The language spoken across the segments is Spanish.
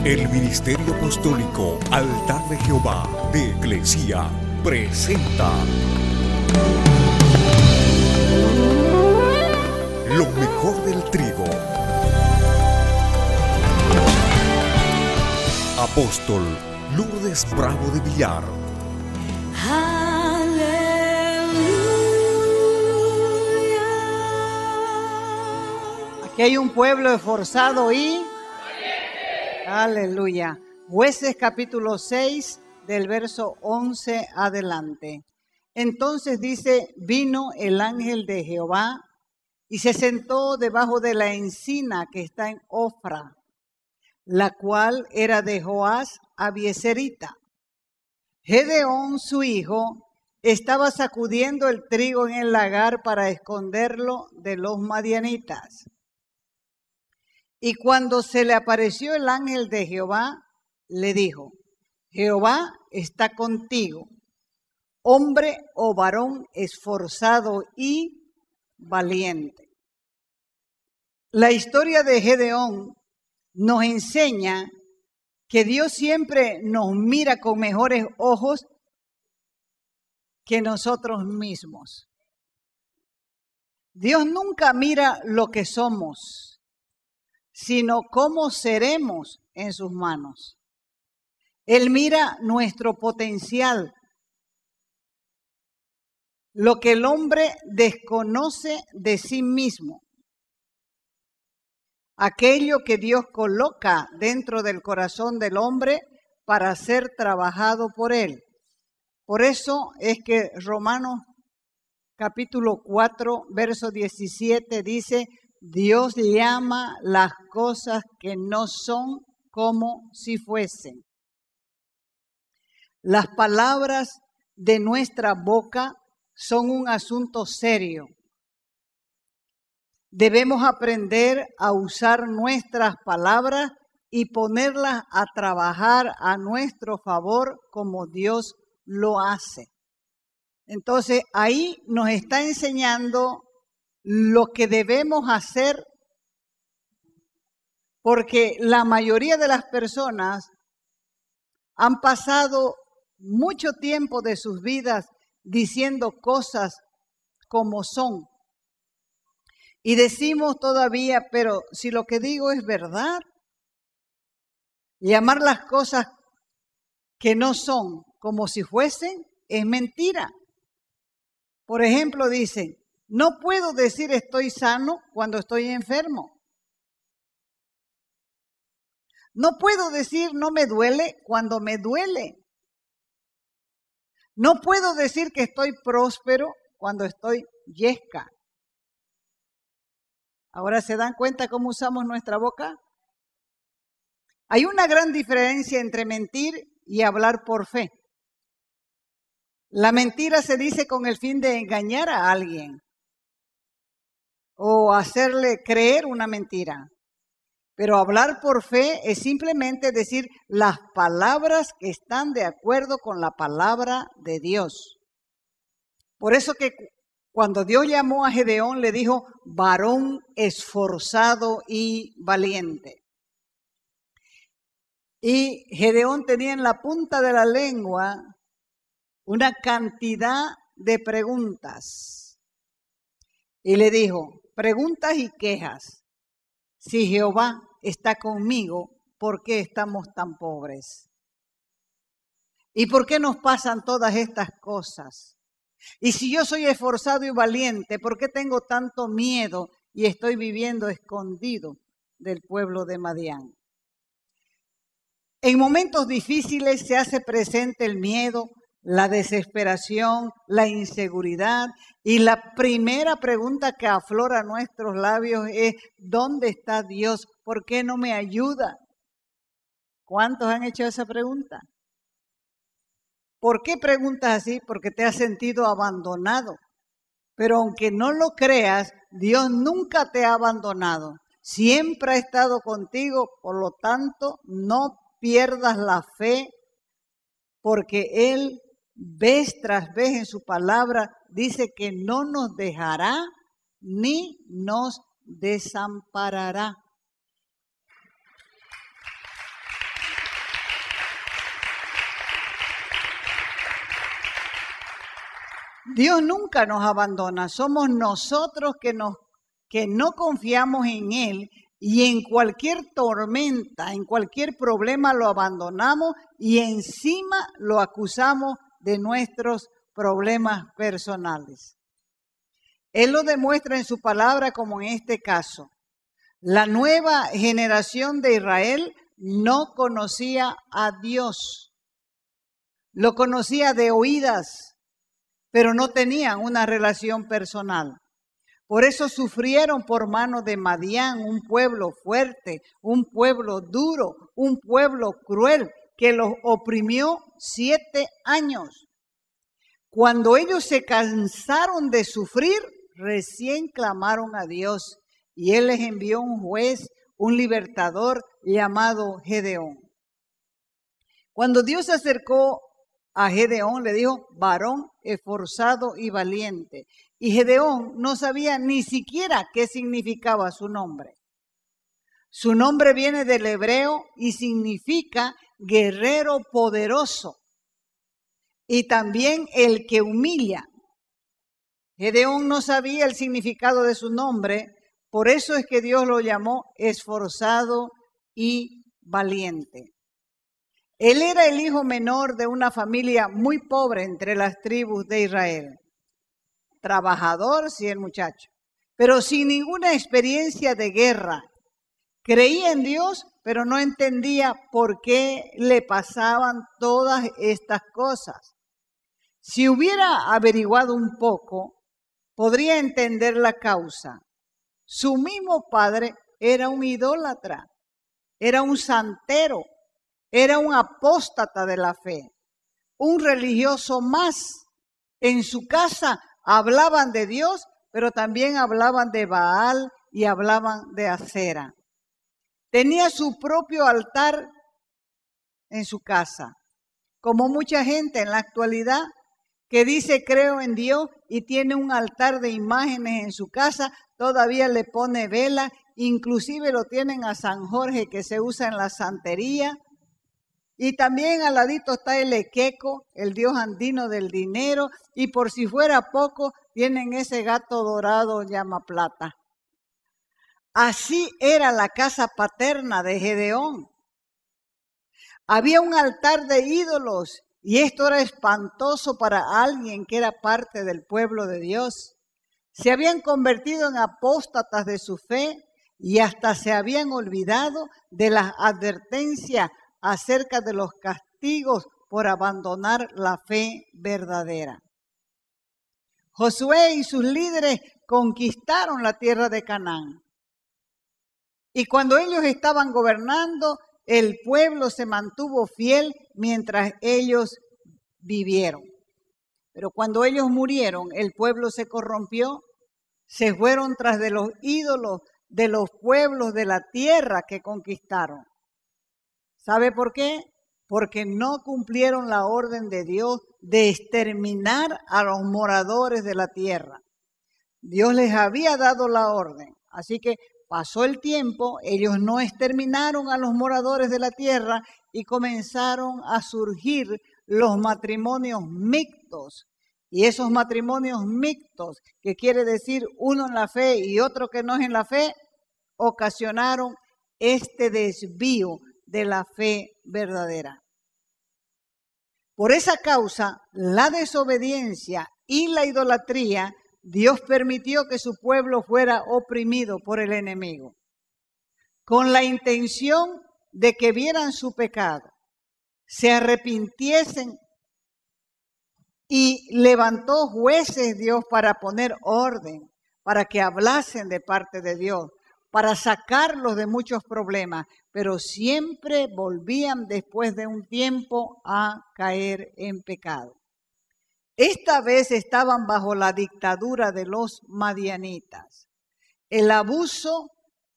El Ministerio Apostólico Altar de Jehová de Eclesia presenta lo mejor del trigo. Apóstol Lourdes Bravo de Villar. Aquí hay un pueblo esforzado y aleluya. Jueces capítulo 6 del verso 11 adelante. Entonces dice, vino el ángel de Jehová y se sentó debajo de la encina que está en Ofra, la cual era de Joás Abieserita. Gedeón, su hijo, estaba sacudiendo el trigo en el lagar para esconderlo de los madianitas. Y cuando se le apareció el ángel de Jehová, le dijo, Jehová está contigo, hombre o varón esforzado y valiente. La historia de Gedeón nos enseña que Dios siempre nos mira con mejores ojos que nosotros mismos. Dios nunca mira lo que somos, sino cómo seremos en sus manos. Él mira nuestro potencial, lo que el hombre desconoce de sí mismo, aquello que Dios coloca dentro del corazón del hombre para ser trabajado por él. Por eso es que Romanos capítulo 4, verso 17 dice, Dios llama las cosas que no son como si fuesen. Las palabras de nuestra boca son un asunto serio. Debemos aprender a usar nuestras palabras y ponerlas a trabajar a nuestro favor como Dios lo hace. Entonces ahí nos está enseñando lo que debemos hacer, porque la mayoría de las personas han pasado mucho tiempo de sus vidas diciendo cosas como son. Y decimos todavía, pero si lo que digo es verdad, llamar las cosas que no son como si fuesen es mentira. Por ejemplo, dicen, no puedo decir estoy sano cuando estoy enfermo. No puedo decir no me duele cuando me duele. No puedo decir que estoy próspero cuando estoy yesca. ¿Ahora se dan cuenta cómo usamos nuestra boca? Hay una gran diferencia entre mentir y hablar por fe. La mentira se dice con el fin de engañar a alguien o hacerle creer una mentira. Pero hablar por fe es simplemente decir las palabras que están de acuerdo con la palabra de Dios. Por eso que cuando Dios llamó a Gedeón le dijo varón esforzado y valiente. Y Gedeón tenía en la punta de la lengua una cantidad de preguntas. Y le dijo, preguntas y quejas. Si Jehová está conmigo, ¿por qué estamos tan pobres? ¿Y por qué nos pasan todas estas cosas? Y si yo soy esforzado y valiente, ¿por qué tengo tanto miedo y estoy viviendo escondido del pueblo de Madián? En momentos difíciles se hace presente el miedo, la desesperación, la inseguridad, y la primera pregunta que aflora a nuestros labios es, ¿dónde está Dios? ¿Por qué no me ayuda? ¿Cuántos han hecho esa pregunta? ¿Por qué preguntas así? Porque te has sentido abandonado. Pero aunque no lo creas, Dios nunca te ha abandonado. Siempre ha estado contigo, por lo tanto, no pierdas la fe, porque Él vez tras vez en su palabra dice que no nos dejará ni nos desamparará. Dios nunca nos abandona, somos nosotros que no confiamos en Él y en cualquier tormenta, en cualquier problema lo abandonamos y encima lo acusamos de nuestros problemas personales. Él lo demuestra en su palabra como en este caso. La nueva generación de Israel no conocía a Dios. Lo conocía de oídas, pero no tenían una relación personal. Por eso sufrieron por mano de Madián, un pueblo fuerte, un pueblo duro, un pueblo cruel, que los oprimió 7 años. Cuando ellos se cansaron de sufrir, recién clamaron a Dios y Él les envió un juez, un libertador llamado Gedeón. Cuando Dios se acercó a Gedeón, le dijo, varón esforzado y valiente. Y Gedeón no sabía ni siquiera qué significaba su nombre. Su nombre viene del hebreo y significa guerrero poderoso y también el que humilla. Gedeón no sabía el significado de su nombre, por eso es que Dios lo llamó esforzado y valiente. Él era el hijo menor de una familia muy pobre entre las tribus de Israel. Trabajador, sí, el muchacho, pero sin ninguna experiencia de guerra. Creía en Dios, pero no entendía por qué le pasaban todas estas cosas. Si hubiera averiguado un poco, podría entender la causa. Su mismo padre era un idólatra, era un santero, era un apóstata de la fe, un religioso más. En su casa hablaban de Dios, pero también hablaban de Baal y hablaban de Acera. Tenía su propio altar en su casa, como mucha gente en la actualidad que dice creo en Dios y tiene un altar de imágenes en su casa, todavía le pone vela, inclusive lo tienen a San Jorge que se usa en la santería. Y también al ladito está el equeco, el dios andino del dinero, y por si fuera poco, tienen ese gato dorado llama plata. Así era la casa paterna de Gedeón. Había un altar de ídolos, y esto era espantoso para alguien que era parte del pueblo de Dios. Se habían convertido en apóstatas de su fe y hasta se habían olvidado de las advertencias acerca de los castigos por abandonar la fe verdadera. Josué y sus líderes conquistaron la tierra de Canaán. Y cuando ellos estaban gobernando, el pueblo se mantuvo fiel mientras ellos vivieron. Pero cuando ellos murieron, el pueblo se corrompió, se fueron tras de los ídolos de los pueblos de la tierra que conquistaron. ¿Sabe por qué? Porque no cumplieron la orden de Dios de exterminar a los moradores de la tierra. Dios les había dado la orden, así que pasó el tiempo, ellos no exterminaron a los moradores de la tierra y comenzaron a surgir los matrimonios mixtos. Y esos matrimonios mixtos, que quiere decir uno en la fe y otro que no es en la fe, ocasionaron este desvío de la fe verdadera. Por esa causa, la desobediencia y la idolatría, Dios permitió que su pueblo fuera oprimido por el enemigo, con la intención de que vieran su pecado, se arrepintiesen y levantó jueces Dios para poner orden, para que hablasen de parte de Dios, para sacarlos de muchos problemas, pero siempre volvían después de un tiempo a caer en pecado. Esta vez estaban bajo la dictadura de los madianitas. El abuso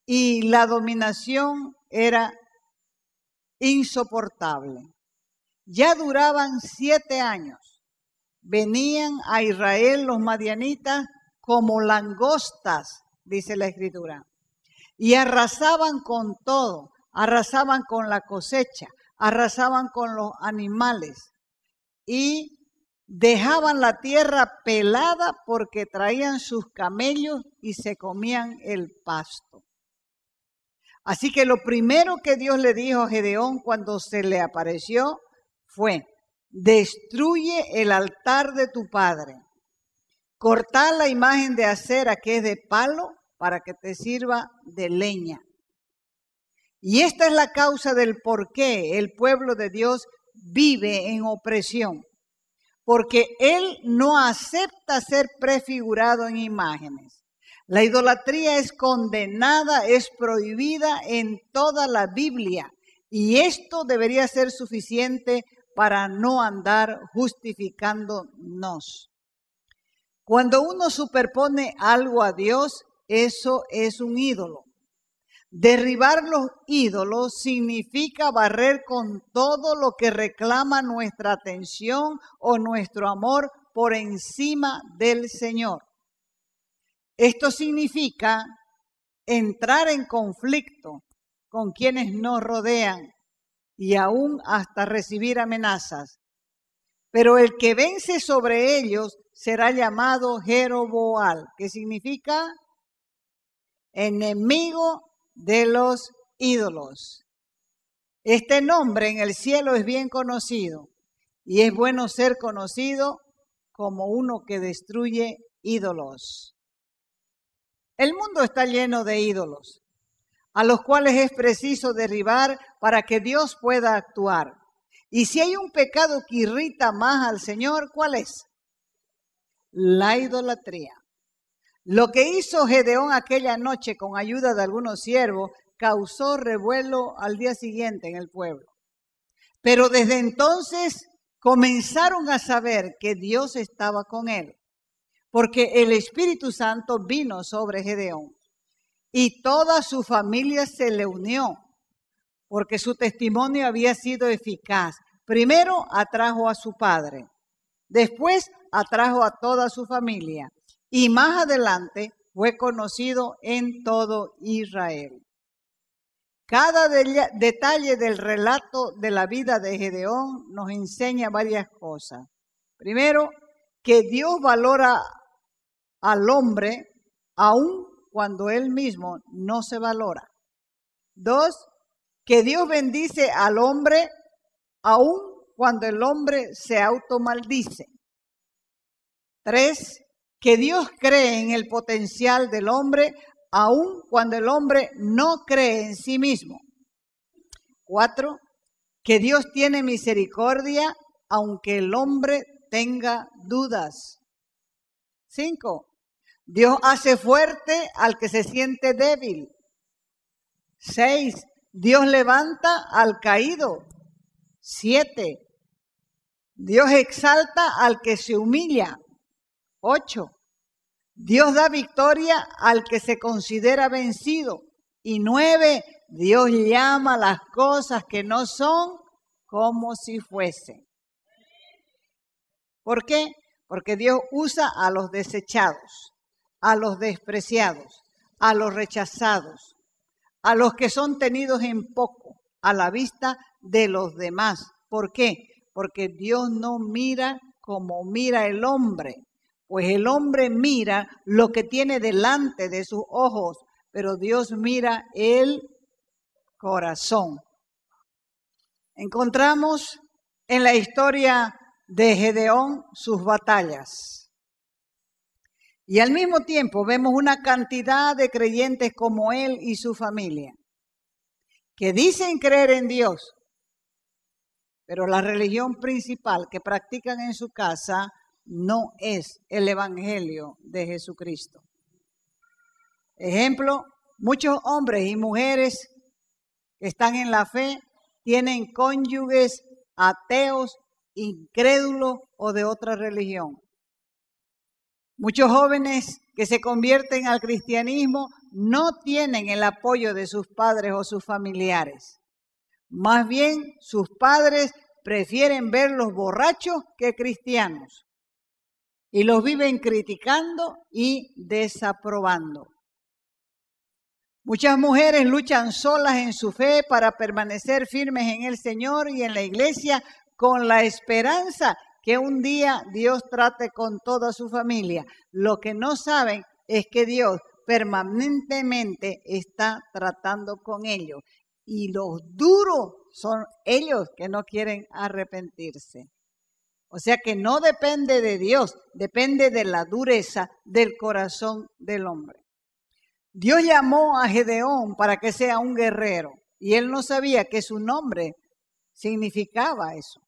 y la dominación era insoportable. Ya duraban 7 años. Venían a Israel los madianitas como langostas, dice la Escritura, y arrasaban con todo, arrasaban con la cosecha, arrasaban con los animales y dejaban la tierra pelada porque traían sus camellos y se comían el pasto. Así que lo primero que Dios le dijo a Gedeón cuando se le apareció fue: destruye el altar de tu padre, cortá la imagen de acera que es de palo para que te sirva de leña. Y esta es la causa del por qué el pueblo de Dios vive en opresión, porque Él no acepta ser prefigurado en imágenes. La idolatría es condenada, es prohibida en toda la Biblia, y esto debería ser suficiente para no andar justificándonos. Cuando uno superpone algo a Dios, eso es un ídolo. Derribar los ídolos significa barrer con todo lo que reclama nuestra atención o nuestro amor por encima del Señor. Esto significa entrar en conflicto con quienes nos rodean y aún hasta recibir amenazas. Pero el que vence sobre ellos será llamado Jeroboam, que significa enemigo de los ídolos. Este nombre en el cielo es bien conocido y es bueno ser conocido como uno que destruye ídolos. El mundo está lleno de ídolos, a los cuales es preciso derribar para que Dios pueda actuar. Y si hay un pecado que irrita más al Señor, ¿cuál es? La idolatría. Lo que hizo Gedeón aquella noche con ayuda de algunos siervos causó revuelo al día siguiente en el pueblo. Pero desde entonces comenzaron a saber que Dios estaba con él, porque el Espíritu Santo vino sobre Gedeón y toda su familia se le unió, porque su testimonio había sido eficaz. Primero atrajo a su padre, después atrajo a toda su familia y más adelante fue conocido en todo Israel. Cada detalle del relato de la vida de Gedeón nos enseña varias cosas. Primero, que Dios valora al hombre aun cuando él mismo no se valora. Dos, que Dios bendice al hombre aun cuando el hombre se automaldice. Tres, que Dios cree en el potencial del hombre aun cuando el hombre no cree en sí mismo. Cuatro, que Dios tiene misericordia aunque el hombre tenga dudas. Cinco, Dios hace fuerte al que se siente débil. 6, Dios levanta al caído. 7, Dios exalta al que se humilla. 8, Dios da victoria al que se considera vencido. Y 9, Dios llama las cosas que no son como si fuesen. ¿Por qué? Porque Dios usa a los desechados, a los despreciados, a los rechazados, a los que son tenidos en poco, a la vista de los demás. ¿Por qué? Porque Dios no mira como mira el hombre, pues el hombre mira lo que tiene delante de sus ojos, pero Dios mira el corazón. Encontramos en la historia de Gedeón sus batallas. Y al mismo tiempo vemos una cantidad de creyentes como él y su familia, que dicen creer en Dios, pero la religión principal que practican en su casa no es el Evangelio de Jesucristo. Ejemplo, muchos hombres y mujeres que están en la fe tienen cónyuges ateos, incrédulos o de otra religión. Muchos jóvenes que se convierten al cristianismo no tienen el apoyo de sus padres o sus familiares. Más bien, sus padres prefieren verlos borrachos que cristianos y los viven criticando y desaprobando. Muchas mujeres luchan solas en su fe para permanecer firmes en el Señor y en la iglesia con la esperanza que un día Dios trate con toda su familia. Lo que no saben es que Dios permanentemente está tratando con ellos. Y los duros son ellos que no quieren arrepentirse. O sea que no depende de Dios, depende de la dureza del corazón del hombre. Dios llamó a Gedeón para que sea un guerrero y él no sabía que su nombre significaba eso.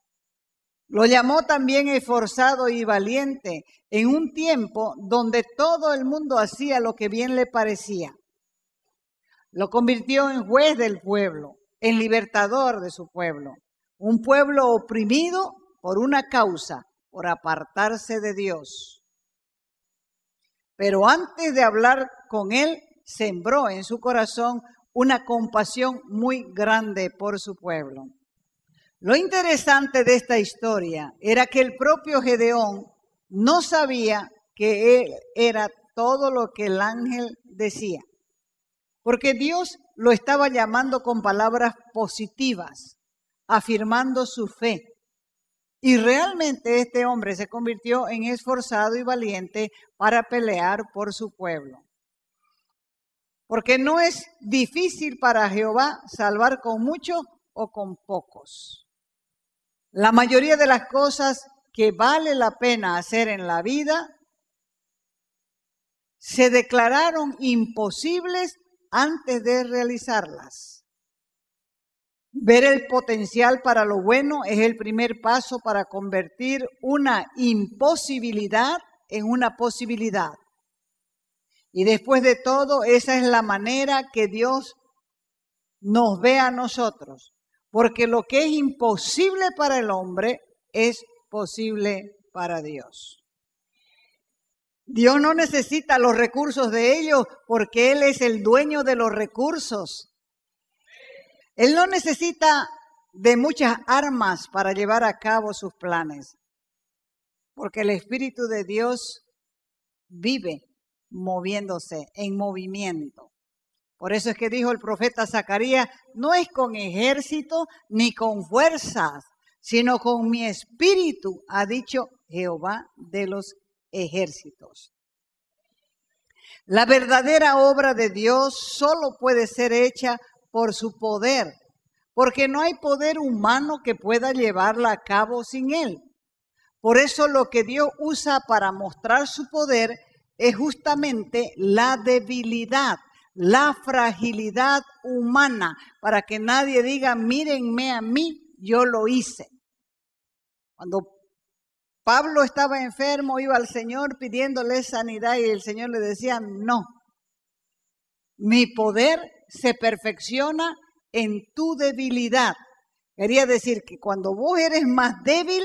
Lo llamó también esforzado y valiente en un tiempo donde todo el mundo hacía lo que bien le parecía. Lo convirtió en juez del pueblo, en libertador de su pueblo. Un pueblo oprimido por una causa, por apartarse de Dios. Pero antes de hablar con él, sembró en su corazón una compasión muy grande por su pueblo. Lo interesante de esta historia era que el propio Gedeón no sabía que él era todo lo que el ángel decía, porque Dios lo estaba llamando con palabras positivas, afirmando su fe. Y realmente este hombre se convirtió en esforzado y valiente para pelear por su pueblo. Porque no es difícil para Jehová salvar con muchos o con pocos. La mayoría de las cosas que vale la pena hacer en la vida se declararon imposibles antes de realizarlas. Ver el potencial para lo bueno es el primer paso para convertir una imposibilidad en una posibilidad. Y después de todo, esa es la manera que Dios nos ve a nosotros. Porque lo que es imposible para el hombre es posible para Dios. Dios no necesita los recursos de ellos porque Él es el dueño de los recursos. Él no necesita de muchas armas para llevar a cabo sus planes. Porque el Espíritu de Dios vive moviéndose, en movimiento. Por eso es que dijo el profeta Zacarías, no es con ejército ni con fuerzas, sino con mi espíritu, ha dicho Jehová de los ejércitos. La verdadera obra de Dios solo puede ser hecha por su poder, porque no hay poder humano que pueda llevarla a cabo sin Él. Por eso lo que Dios usa para mostrar su poder es justamente la debilidad, la fragilidad humana, para que nadie diga, mírenme a mí, yo lo hice. Cuando Pablo estaba enfermo, iba al Señor pidiéndole sanidad y el Señor le decía, no, mi poder se perfecciona en tu debilidad. Quería decir que cuando vos eres más débil,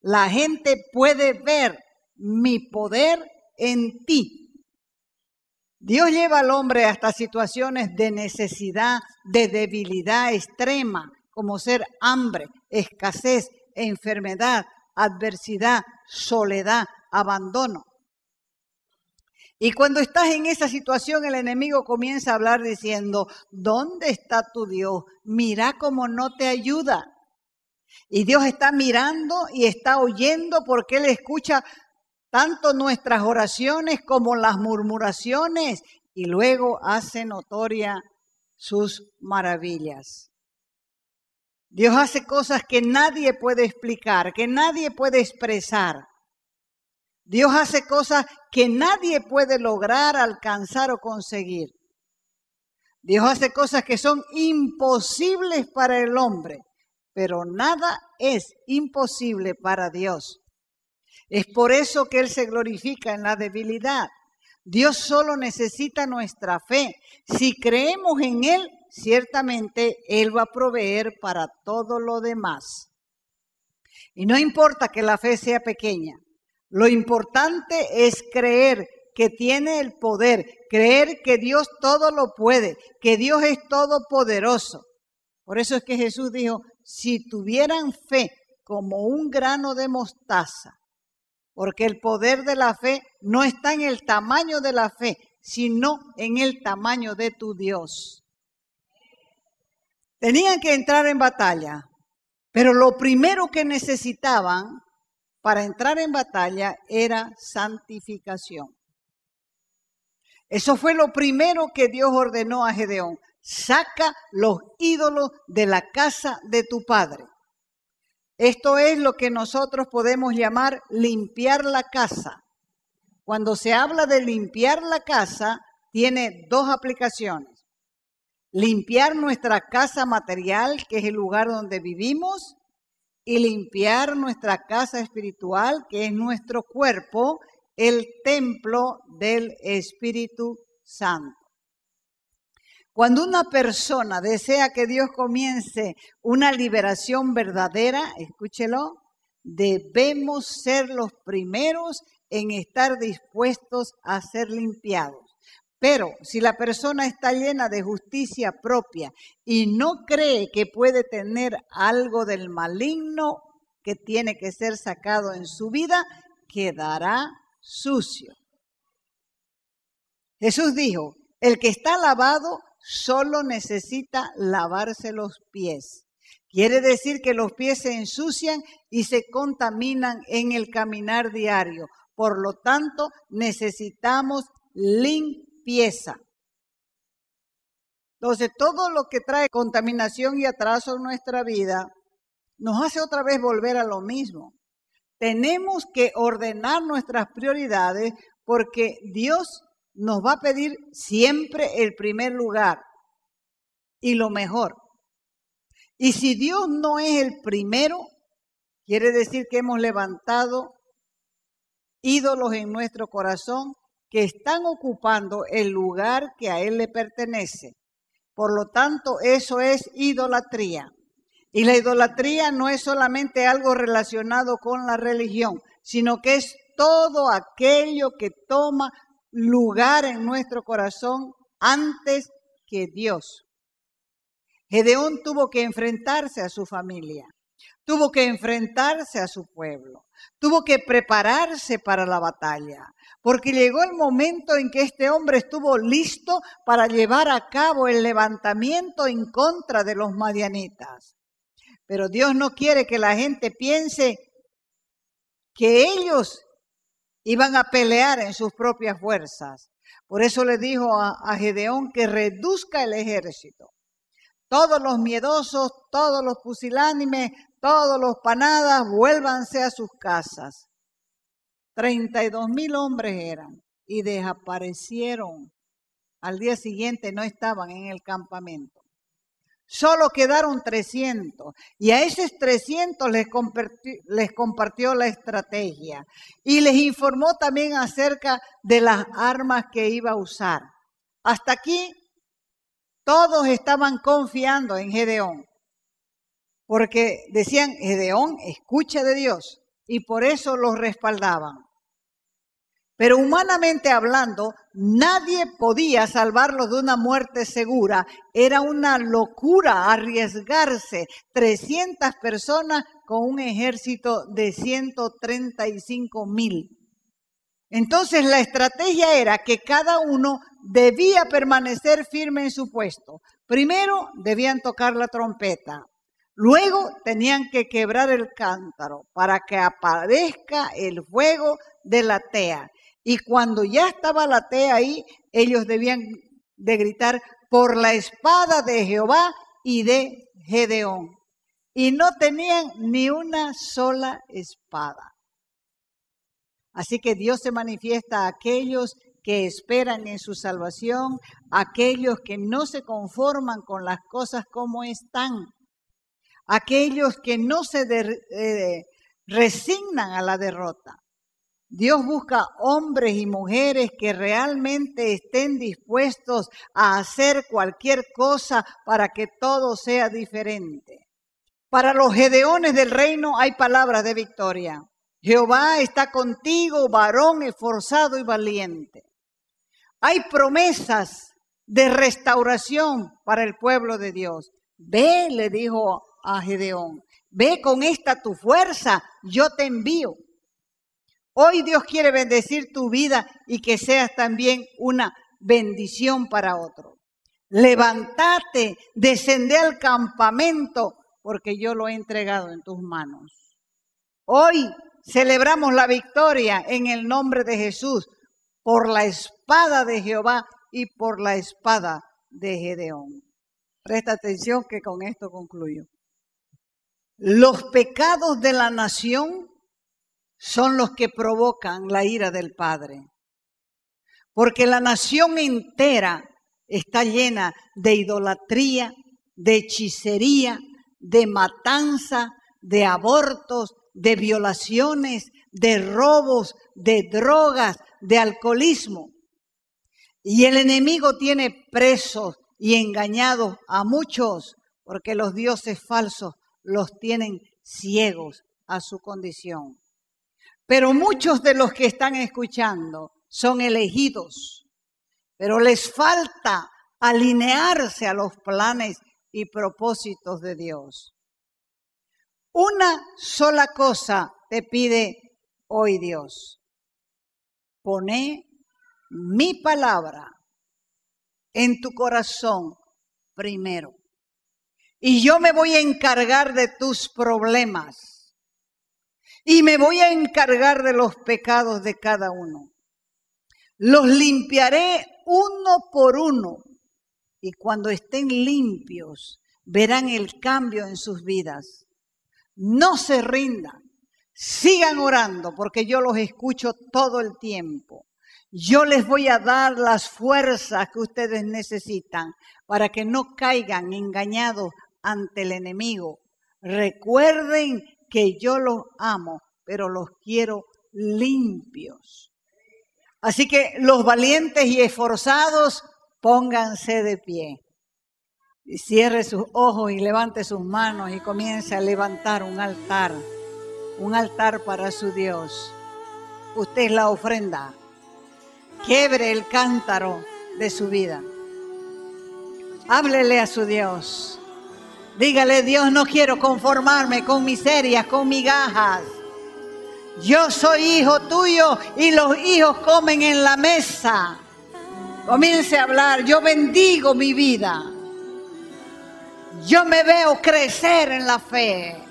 la gente puede ver mi poder en ti. Dios lleva al hombre hasta situaciones de necesidad, de debilidad extrema, como ser hambre, escasez, enfermedad, adversidad, soledad, abandono. Y cuando estás en esa situación, el enemigo comienza a hablar diciendo, ¿dónde está tu Dios? Mira cómo no te ayuda. Y Dios está mirando y está oyendo porque Él escucha tanto nuestras oraciones como las murmuraciones y luego hace notoria sus maravillas. Dios hace cosas que nadie puede explicar, que nadie puede expresar. Dios hace cosas que nadie puede lograr, alcanzar o conseguir. Dios hace cosas que son imposibles para el hombre, pero nada es imposible para Dios. Es por eso que Él se glorifica en la debilidad. Dios solo necesita nuestra fe. Si creemos en Él, ciertamente Él va a proveer para todo lo demás. Y no importa que la fe sea pequeña. Lo importante es creer que tiene el poder, creer que Dios todo lo puede, que Dios es todopoderoso. Por eso es que Jesús dijo, si tuvieran fe como un grano de mostaza, porque el poder de la fe no está en el tamaño de la fe, sino en el tamaño de tu Dios. Tenían que entrar en batalla, pero lo primero que necesitaban para entrar en batalla era santificación. Eso fue lo primero que Dios ordenó a Gedeón. Saca los ídolos de la casa de tu padre. Esto es lo que nosotros podemos llamar limpiar la casa. Cuando se habla de limpiar la casa, tiene dos aplicaciones. Limpiar nuestra casa material, que es el lugar donde vivimos, y limpiar nuestra casa espiritual, que es nuestro cuerpo, el templo del Espíritu Santo. Cuando una persona desea que Dios comience una liberación verdadera, escúchelo, debemos ser los primeros en estar dispuestos a ser limpiados. Pero si la persona está llena de justicia propia y no cree que puede tener algo del maligno que tiene que ser sacado en su vida, quedará sucio. Jesús dijo, el que está lavado solo necesita lavarse los pies. Quiere decir que los pies se ensucian y se contaminan en el caminar diario. Por lo tanto, necesitamos limpieza. Entonces, todo lo que trae contaminación y atraso en nuestra vida nos hace otra vez volver a lo mismo. Tenemos que ordenar nuestras prioridades porque Dios nos va a pedir siempre el primer lugar y lo mejor. Y si Dios no es el primero, quiere decir que hemos levantado ídolos en nuestro corazón que están ocupando el lugar que a Él le pertenece. Por lo tanto, eso es idolatría. Y la idolatría no es solamente algo relacionado con la religión, sino que es todo aquello que toma lugar en nuestro corazón antes que Dios. Gedeón tuvo que enfrentarse a su familia, tuvo que enfrentarse a su pueblo, tuvo que prepararse para la batalla, porque llegó el momento en que este hombre estuvo listo para llevar a cabo el levantamiento en contra de los madianitas. Pero Dios no quiere que la gente piense que ellos iban a pelear en sus propias fuerzas. Por eso le dijo a Gedeón que reduzca el ejército. Todos los miedosos, todos los pusilánimes, todos los panadas, vuélvanse a sus casas. 32,000 hombres eran y desaparecieron. Al día siguiente no estaban en el campamento. Solo quedaron 300 y a esos 300 les compartió la estrategia y les informó también acerca de las armas que iba a usar. Hasta aquí todos estaban confiando en Gedeón porque decían, Gedeón escucha de Dios y por eso los respaldaban. Pero humanamente hablando, nadie podía salvarlos de una muerte segura. Era una locura arriesgarse 300 personas con un ejército de 135,000. Entonces la estrategia era que cada uno debía permanecer firme en su puesto. Primero debían tocar la trompeta. Luego tenían que quebrar el cántaro para que aparezca el fuego de la tea. Y cuando ya estaba la tea ahí, ellos debían de gritar por la espada de Jehová y de Gedeón. Y no tenían ni una sola espada. Así que Dios se manifiesta a aquellos que esperan en su salvación, a aquellos que no se conforman con las cosas como están, aquellos que no se resignan a la derrota. Dios busca hombres y mujeres que realmente estén dispuestos a hacer cualquier cosa para que todo sea diferente. Para los Gedeones del reino hay palabras de victoria. Jehová está contigo, varón esforzado y valiente. Hay promesas de restauración para el pueblo de Dios. Ve, le dijo a Gedeón, ve con esta tu fuerza, yo te envío. Hoy Dios quiere bendecir tu vida y que seas también una bendición para otro. Levántate, descende al campamento, porque yo lo he entregado en tus manos. Hoy celebramos la victoria en el nombre de Jesús por la espada de Jehová y por la espada de Gedeón. Presta atención que con esto concluyo. Los pecados de la nación son los que provocan la ira del Padre. Porque la nación entera está llena de idolatría, de hechicería, de matanza, de abortos, de violaciones, de robos, de drogas, de alcoholismo. Y el enemigo tiene presos y engañados a muchos, porque los dioses falsos los tienen ciegos a su condición. Pero muchos de los que están escuchando son elegidos, pero les falta alinearse a los planes y propósitos de Dios. Una sola cosa te pide hoy Dios. Poné mi palabra en tu corazón primero. Y yo me voy a encargar de tus problemas. Y me voy a encargar de los pecados de cada uno. Los limpiaré uno por uno. Y cuando estén limpios, verán el cambio en sus vidas. No se rindan. Sigan orando porque yo los escucho todo el tiempo. Yo les voy a dar las fuerzas que ustedes necesitan para que no caigan engañados ante el enemigo. Recuerden que yo los amo, pero los quiero limpios. Así que los valientes y esforzados, pónganse de pie. Y cierre sus ojos y levante sus manos y comience a levantar un altar para su Dios. Usted es la ofrenda. Quiebre el cántaro de su vida. Háblele a su Dios. Dígale: Dios, no quiero conformarme con miserias, con migajas. Yo soy hijo tuyo y los hijos comen en la mesa. Comience a hablar: yo bendigo mi vida. Yo me veo crecer en la fe.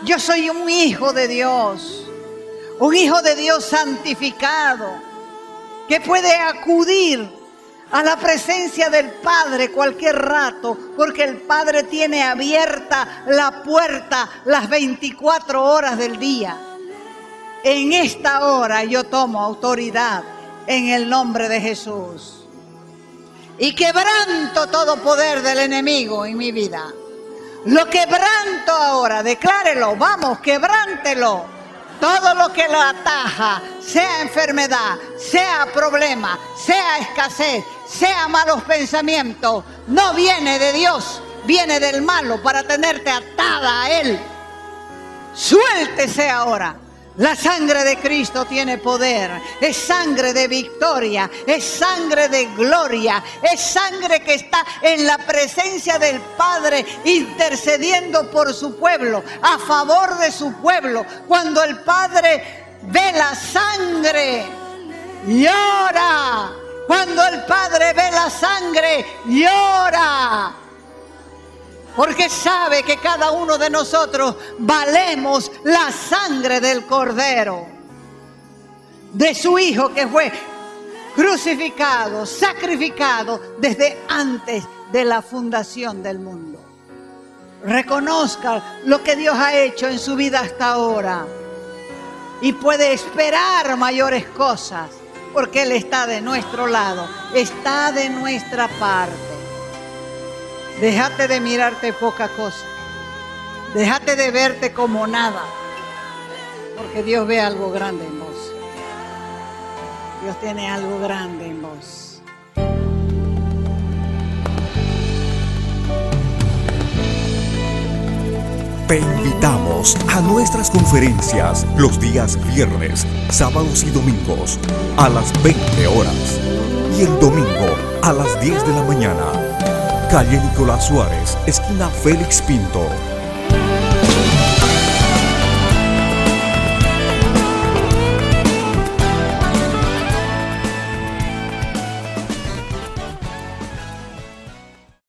Yo soy un hijo de Dios. Un hijo de Dios santificado, que puede acudir a la presencia del Padre cualquier rato, porque el Padre tiene abierta la puerta las 24 horas del día. En esta hora yo tomo autoridad en el nombre de Jesús. Y quebranto todo poder del enemigo en mi vida. Lo quebranto ahora, declárelo, vamos, quebrántelo. Todo lo que lo ataja, sea enfermedad, sea problema, sea escasez, sea malos pensamientos, no viene de Dios, viene del malo para tenerte atada a Él. Suéltese ahora. La sangre de Cristo tiene poder, es sangre de victoria, es sangre de gloria, es sangre que está en la presencia del Padre intercediendo por su pueblo, a favor de su pueblo. Cuando el Padre ve la sangre, llora. Cuando el Padre ve la sangre, llora. Porque sabe que cada uno de nosotros valemos la sangre del Cordero, de su Hijo que fue crucificado, sacrificado desde antes de la fundación del mundo. Reconozca lo que Dios ha hecho en su vida hasta ahora y puede esperar mayores cosas porque Él está de nuestro lado, está de nuestra parte. Déjate de mirarte poca cosa. Déjate de verte como nada. Porque Dios ve algo grande en vos. Dios tiene algo grande en vos. Te invitamos a nuestras conferencias los días viernes, sábados y domingos a las 20 horas y el domingo a las 10 de la mañana. Calle Nicolás Suárez, esquina Félix Pinto.